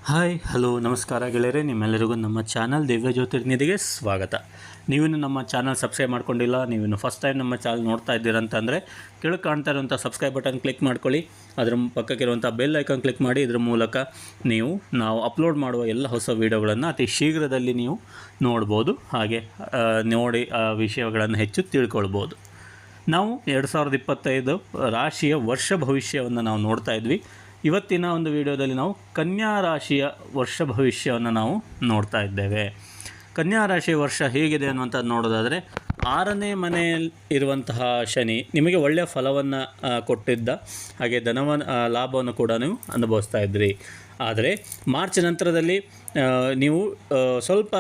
Hi hello ನಮಸ್ಕಾರ ಗೆಳೆಯರೆ, ನಿಮ್ಮೆಲ್ಲರಿಗೂ ನಮ್ಮ ಚಾನಲ್ ದಿವ್ಯ ಜ್ಯೋತಿರ್ನಿಧಿಗೆ ಸ್ವಾಗತ. ನೀವಿನ್ನು ನಮ್ಮ ಚಾನಲ್ ಸಬ್ಸ್ಕ್ರೈಬ್ ಮಾಡ್ಕೊಂಡಿಲ್ಲ, ನೀವಿನ್ನು ಫಸ್ಟ್ ಟೈಮ್ ನಮ್ಮ ಚಾನಲ್ ನೋಡ್ತಾ ಇದ್ದೀರಂತಂದರೆ ಕೆಳಗೆ ಕಾಣ್ತಾ ಇರುವಂಥ ಸಬ್ಸ್ಕ್ರೈಬ್ ಬಟನ್ ಕ್ಲಿಕ್ ಮಾಡ್ಕೊಳ್ಳಿ. ಅದರ ಪಕ್ಕಕ್ಕಿರುವಂಥ ಬೆಲ್ ಐಕಾನ್ ಕ್ಲಿಕ್ ಮಾಡಿ. ಇದರ ಮೂಲಕ ನಾವು ಅಪ್ಲೋಡ್ ಮಾಡುವ ಎಲ್ಲ ಹೊಸ ವೀಡಿಯೋಗಳನ್ನು ಅತಿ ಶೀಘ್ರದಲ್ಲಿ ನೀವು ನೋಡ್ಬೋದು. ಹಾಗೆ ನೋಡಿ ಆ ವಿಷಯಗಳನ್ನು ಹೆಚ್ಚು ತಿಳ್ಕೊಳ್ಬೋದು. ನಾವು 2025 ರಾಶಿಯ ವರ್ಷ ಭವಿಷ್ಯವನ್ನು ನಾವು ನೋಡ್ತಾ ಇದ್ವಿ. ಇವತ್ತಿನ ಒಂದು ವಿಡಿಯೋದಲ್ಲಿ ನಾವು ಕನ್ಯಾ ರಾಶಿಯ ವರ್ಷ ಭವಿಷ್ಯವನ್ನು ನಾವು ನೋಡ್ತಾ ಇದ್ದೇವೆ. ಕನ್ಯಾ ರಾಶಿಯ ವರ್ಷ ಹೇಗಿದೆ ಅನ್ನುವಂಥದ್ದು ನೋಡೋದಾದರೆ, 6ನೇ ಮನೆಯಲ್ಲಿ ಇರುವಂತಹ ಶನಿ ನಿಮಗೆ ಒಳ್ಳೆಯ ಫಲವನ್ನು ಕೊಟ್ಟಿದ್ದ, ಹಾಗೆ ಲಾಭವನ್ನು ಕೂಡ ನೀವು ಅನುಭವಿಸ್ತಾ ಇದ್ರಿ. ಆದರೆ ಮಾರ್ಚ್ ನಂತರದಲ್ಲಿ ನೀವು ಸ್ವಲ್ಪ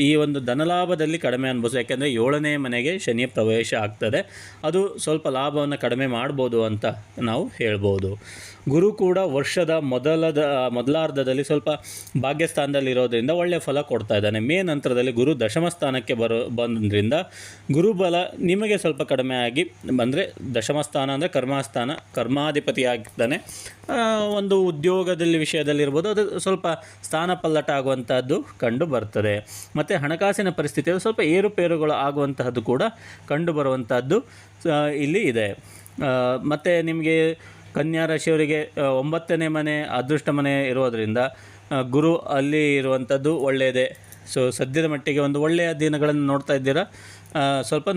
ಈ ಒಂದು ಧನಲಾಭದಲ್ಲಿ ಕಡಿಮೆ ಅನುಭವಿಸಿ, ಯಾಕೆಂದರೆ 7ನೇ ಮನೆಗೆ ಶನಿಯ ಪ್ರವೇಶ ಆಗ್ತದೆ. ಅದು ಸ್ವಲ್ಪ ಲಾಭವನ್ನು ಕಡಿಮೆ ಮಾಡ್ಬೋದು ಅಂತ ನಾವು ಹೇಳ್ಬೋದು. ಗುರು ಕೂಡ ವರ್ಷದ ಮೊದಲಾರ್ಧದಲ್ಲಿ ಸ್ವಲ್ಪ ಭಾಗ್ಯಸ್ಥಾನದಲ್ಲಿ ಇರೋದರಿಂದ ಒಳ್ಳೆಯ ಫಲ ಕೊಡ್ತಾ ಇದ್ದಾನೆ. ಮೇ ನಂತರದಲ್ಲಿ ಗುರು ದಶಮ ಸ್ಥಾನಕ್ಕೆ ಬಂದ್ರಿಂದ ಗುರುಬಲ ನಿಮಗೆ ಸ್ವಲ್ಪ ಕಡಿಮೆ ಆಗಿ ಬಂದರೆ, ದಶಮ ಸ್ಥಾನ ಅಂದರೆ ಕರ್ಮಸ್ಥಾನ, ಕರ್ಮಾಧಿಪತಿ ಆಗಿದ್ದಾನೆ. ಒಂದು ಉದ್ಯೋಗದಲ್ಲಿ ವಿಷಯದಲ್ಲಿರ್ಬೋದು, ಅದು ಸ್ವಲ್ಪ ಸ್ಥಾನ ಪಲ್ಲಟ ಆಗುವಂತಹದ್ದು ಕಂಡು ಬರ್ತದೆ. ಮತ್ತು ಹಣಕಾಸಿನ ಪರಿಸ್ಥಿತಿಯಲ್ಲಿ ಸ್ವಲ್ಪ ಏರುಪೇರುಗಳು ಆಗುವಂತಹದ್ದು ಕೂಡ ಕಂಡು ಬರುವಂತಹದ್ದು ಇಲ್ಲಿ ಇದೆ. ಮತ್ತು ನಿಮಗೆ ಕನ್ಯಾ ರಾಶಿಯವರಿಗೆ 9ನೇ ಮನೆ ಅದೃಷ್ಟ ಮನೆ ಇರೋದರಿಂದ ಗುರು ಅಲ್ಲಿ ಇರುವಂಥದ್ದು ಒಳ್ಳೆಯದೇ. ಸೊ ಸದ್ಯದ ಮಟ್ಟಿಗೆ ಒಂದು ಒಳ್ಳೆಯ ದಿನಗಳನ್ನು ನೋಡ್ತಾ ಇದ್ದೀರಾ. ಸ್ವಲ್ಪ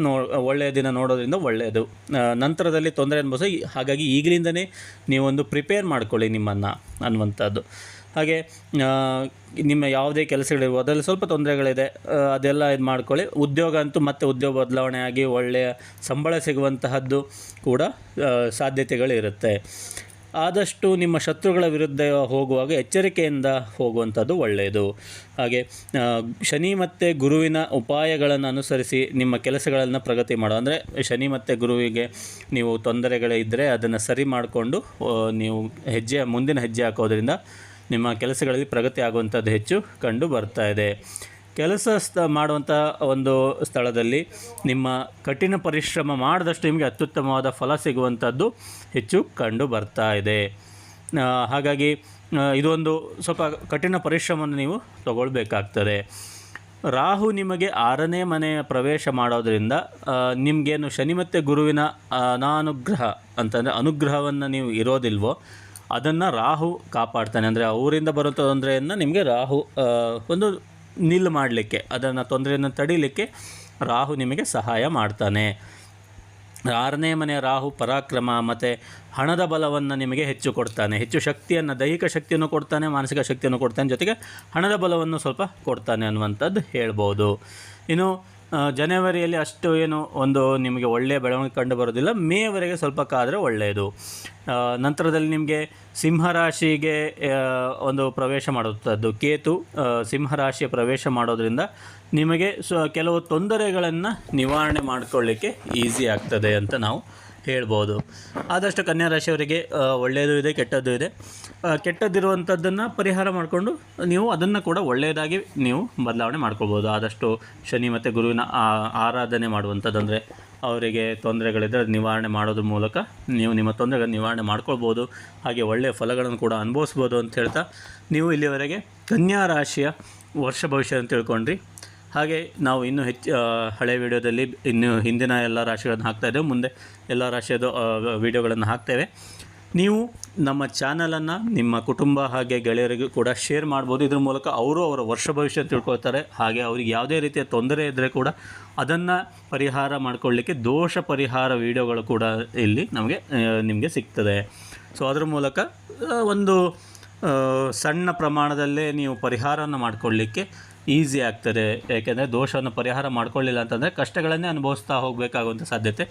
ಒಳ್ಳೆಯ ದಿನ ನೋಡೋದ್ರಿಂದ ಒಳ್ಳೆಯದು. ನಂತರದಲ್ಲಿ ತೊಂದರೆ ಅನುಭವಿಸಿ, ಹಾಗಾಗಿ ಈಗಲಿಂದನೇ ನೀವೊಂದು ಪ್ರಿಪೇರ್ ಮಾಡ್ಕೊಳ್ಳಿ ನಿಮ್ಮನ್ನು ಅನ್ನುವಂಥದ್ದು. ಹಾಗೆ ನಿಮ್ಮ ಯಾವುದೇ ಕೆಲಸಗಳಿರ್ಬೋದು ಅದರಲ್ಲಿ ಸ್ವಲ್ಪ ತೊಂದರೆಗಳಿದೆ, ಅದೆಲ್ಲ ಇದು ಮಾಡ್ಕೊಳ್ಳಿ. ಉದ್ಯೋಗ ಅಂತೂ ಮತ್ತೆ ಉದ್ಯೋಗ ಬದಲಾವಣೆ ಆಗಿ ಒಳ್ಳೆಯ ಸಂಬಳ ಸಿಗುವಂತಹದ್ದು ಕೂಡ ಸಾಧ್ಯತೆಗಳಿರುತ್ತೆ. ಆದಷ್ಟು ನಿಮ್ಮ ಶತ್ರುಗಳ ವಿರುದ್ಧ ಹೋಗುವಾಗ ಎಚ್ಚರಿಕೆಯಿಂದ ಹೋಗುವಂಥದ್ದು ಒಳ್ಳೆಯದು. ಹಾಗೆ ಶನಿ ಮತ್ತು ಗುರುವಿನ ಉಪಾಯಗಳನ್ನು ಅನುಸರಿಸಿ ನಿಮ್ಮ ಕೆಲಸಗಳನ್ನು ಪ್ರಗತಿ ಮಾಡೋ, ಅಂದರೆ ಶನಿ ಮತ್ತು ಗುರುವಿಗೆ ನೀವು ತೊಂದರೆಗಳಿದ್ದರೆ ಅದನ್ನು ಸರಿ ಮಾಡಿಕೊಂಡು ನೀವು ಮುಂದಿನ ಹೆಜ್ಜೆ ಹಾಕೋದ್ರಿಂದ ನಿಮ್ಮ ಕೆಲಸಗಳಲ್ಲಿ ಪ್ರಗತಿ ಆಗುವಂಥದ್ದು ಹೆಚ್ಚು ಕಂಡು ಬರ್ತಾ ಇದೆ. ಕೆಲಸ ಮಾಡುವಂಥ ಒಂದು ಸ್ಥಳದಲ್ಲಿ ನಿಮ್ಮ ಕಠಿಣ ಪರಿಶ್ರಮ ಮಾಡಿದಷ್ಟು ನಿಮಗೆ ಅತ್ಯುತ್ತಮವಾದ ಫಲ ಸಿಗುವಂಥದ್ದು ಹೆಚ್ಚು ಕಂಡು ಬರ್ತಾ ಇದೆ. ಹಾಗಾಗಿ ಇದೊಂದು ಸ್ವಲ್ಪ ಕಠಿಣ ಪರಿಶ್ರಮವನ್ನು ನೀವು ತಗೊಳ್ಬೇಕಾಗ್ತದೆ. ರಾಹು ನಿಮಗೆ 6ನೇ ಮನೆಯ ಪ್ರವೇಶ ಮಾಡೋದರಿಂದ ನಿಮಗೇನು ಶನಿ ಮತ್ತು ಗುರುವಿನ ಅನಾನುಗ್ರಹ ಅಂತಂದರೆ ಅನುಗ್ರಹವನ್ನು ನೀವು ಇರೋದಿಲ್ವೋ ಅದನ್ನು ರಾಹು ಕಾಪಾಡ್ತಾನೆ. ಅಂದರೆ ಅವರಿಂದ ಬರೋ ತೊಂದರೆಯನ್ನು ನಿಮಗೆ ರಾಹು ಒಂದು ನಿಲ್ಲು ಮಾಡಲಿಕ್ಕೆ, ಅದನ್ನು ತೊಂದರೆಯನ್ನು ತಡೀಲಿಕ್ಕೆ ರಾಹು ನಿಮಗೆ ಸಹಾಯ ಮಾಡ್ತಾನೆ. 6ನೇ ಮನೆಯ ರಾಹು ಪರಾಕ್ರಮ ಮತ್ತು ಹಣದ ಬಲವನ್ನು ನಿಮಗೆ ಹೆಚ್ಚು ಕೊಡ್ತಾನೆ. ಹೆಚ್ಚು ಶಕ್ತಿಯನ್ನು, ದೈಹಿಕ ಶಕ್ತಿಯನ್ನು ಕೊಡ್ತಾನೆ, ಮಾನಸಿಕ ಶಕ್ತಿಯನ್ನು ಕೊಡ್ತಾನೆ, ಜೊತೆಗೆ ಹಣದ ಬಲವನ್ನು ಸ್ವಲ್ಪ ಕೊಡ್ತಾನೆ ಅನ್ನುವಂಥದ್ದು ಹೇಳ್ಬೋದು. ಇನ್ನು ಜನವರಿಯಲ್ಲಿ ಅಷ್ಟು ಏನು ಒಂದು ನಿಮಗೆ ಒಳ್ಳೆಯ ಬೆಳವಣಿಗೆ ಕಂಡು ಬರೋದಿಲ್ಲ. ಮೇವರೆಗೆ ಸ್ವಲ್ಪ ಕಾದರೆ ಒಳ್ಳೆಯದು. ನಂತರದಲ್ಲಿ ನಿಮಗೆ ಸಿಂಹರಾಶಿಗೆ ಒಂದು ಪ್ರವೇಶ ಮಾಡುವಂಥದ್ದು ಕೇತು ಸಿಂಹರಾಶಿಯ ಪ್ರವೇಶ ಮಾಡೋದ್ರಿಂದ ನಿಮಗೆ ಕೆಲವು ತೊಂದರೆಗಳನ್ನು ನಿವಾರಣೆ ಮಾಡಿಕೊಳ್ಳಿಕ್ಕೆ ಈಸಿ ಆಗ್ತದೆ ಅಂತ ನಾವು ಹೇಳ್ಬೋದು. ಆದಷ್ಟು ಕನ್ಯಾ ರಾಶಿಯವರಿಗೆ ಒಳ್ಳೆಯದು ಇದೆ, ಕೆಟ್ಟದ್ದು ಇದೆ. ಕೆಟ್ಟದ್ದಿರುವಂಥದ್ದನ್ನು ಪರಿಹಾರ ಮಾಡಿಕೊಂಡು ನೀವು ಅದನ್ನು ಕೂಡ ಒಳ್ಳೆಯದಾಗಿ ನೀವು ಬದಲಾವಣೆ ಮಾಡ್ಕೊಳ್ಬೋದು. ಆದಷ್ಟು ಶನಿ ಮತ್ತು ಗುರುವಿನ ಆರಾಧನೆ ಮಾಡುವಂಥದ್ದು, ಅಂದರೆ ಅವರಿಗೆ ತೊಂದರೆಗಳಿದ್ದರೆ ಅದು ನಿವಾರಣೆ ಮಾಡೋದ್ರ ಮೂಲಕ ನೀವು ನಿಮ್ಮ ತೊಂದರೆಗಳನ್ನು ನಿವಾರಣೆ ಮಾಡ್ಕೊಳ್ಬೋದು. ಹಾಗೆ ಒಳ್ಳೆಯ ಫಲಗಳನ್ನು ಕೂಡ ಅನುಭವಿಸ್ಬೋದು ಅಂತ ಹೇಳ್ತಾ, ನೀವು ಇಲ್ಲಿವರೆಗೆ ಕನ್ಯಾ ರಾಶಿಯ ವರ್ಷ ಭವಿಷ್ಯ ಅಂತ ತಿಳ್ಕೊಂಡ್ರಿ. ಹಾಗೆ ನಾವು ಇನ್ನೂ ಹೆಚ್ಚು ಹಳೆಯ ವಿಡಿಯೋದಲ್ಲಿ ಇನ್ನೂ ಹಿಂದಿನ ಎಲ್ಲ ರಾಶಿಗಳನ್ನು ಹಾಕ್ತಾಯಿದ್ದೇವೆ. ಮುಂದೆ ಎಲ್ಲ ರಾಶಿಯದು ವಿಡಿಯೋಗಳನ್ನು ಹಾಕ್ತೇವೆ. ನೀವು ನಮ್ಮ ಚಾನಲನ್ನು ನಿಮ್ಮ ಕುಟುಂಬ ಹಾಗೆ ಗೆಳೆಯರಿಗೂ ಕೂಡ ಶೇರ್ ಮಾಡ್ಬೋದು. ಇದ್ರ ಮೂಲಕ ಅವರು ಅವರ ವರ್ಷ ಭವಿಷ್ಯ ತಿಳ್ಕೊಳ್ತಾರೆ. ಹಾಗೆ ಅವರಿಗೆ ಯಾವುದೇ ರೀತಿಯ ತೊಂದರೆ ಇದ್ದರೆ ಕೂಡ ಅದನ್ನು ಪರಿಹಾರ ಮಾಡಿಕೊಳ್ಳಿಕ್ಕೆ ದೋಷ ಪರಿಹಾರ ವಿಡಿಯೋಗಳು ಕೂಡ ಇಲ್ಲಿ ನಿಮಗೆ ಸಿಗ್ತದೆ. ಸೊ ಅದರ ಮೂಲಕ ಒಂದು ಸಣ್ಣ ಪ್ರಮಾಣದಲ್ಲೇ ನೀವು ಪರಿಹಾರವನ್ನು ಮಾಡಿಕೊಳ್ಳಿಕ್ಕೆ ಈಸಿ ಆಗ್ತದೆ. ಏಕೆಂದರೆ ದೋಷವನ್ನು ಪರಿಹಾರ ಮಾಡ್ಕೊಳ್ಳಿಲ್ಲ ಅಂತಂದರೆ ಕಷ್ಟಗಳನ್ನೇ ಅನುಭವಿಸ್ತಾ ಹೋಗಬೇಕಾಗುವಂಥ ಸಾಧ್ಯತೆ.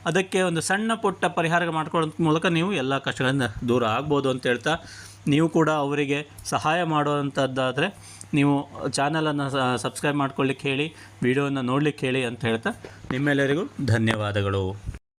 ಅದಕ್ಕೆ ಒಂದು ಸಣ್ಣ ಪುಟ್ಟ ಪರಿಹಾರ ಮಾಡ್ಕೊಳ್ಳೋ ಮೂಲಕ ನೀವು ಎಲ್ಲ ಕಷ್ಟಗಳಿಂದ ದೂರ ಆಗ್ಬೋದು ಅಂತ ಹೇಳ್ತಾ, ನೀವು ಕೂಡ ಅವರಿಗೆ ಸಹಾಯ ಮಾಡುವಂಥದ್ದಾದರೆ ನೀವು ಚಾನಲನ್ನು ಸಬ್ಸ್ಕ್ರೈಬ್ ಮಾಡ್ಕೊಳ್ಳಿಕ್ಕೆ ಹೇಳಿ, ವಿಡಿಯೋವನ್ನು ನೋಡಲಿಕ್ಕೆ ಹೇಳಿ ಅಂತ ಹೇಳ್ತಾ, ನಿಮ್ಮೆಲ್ಲರಿಗೂ ಧನ್ಯವಾದಗಳು.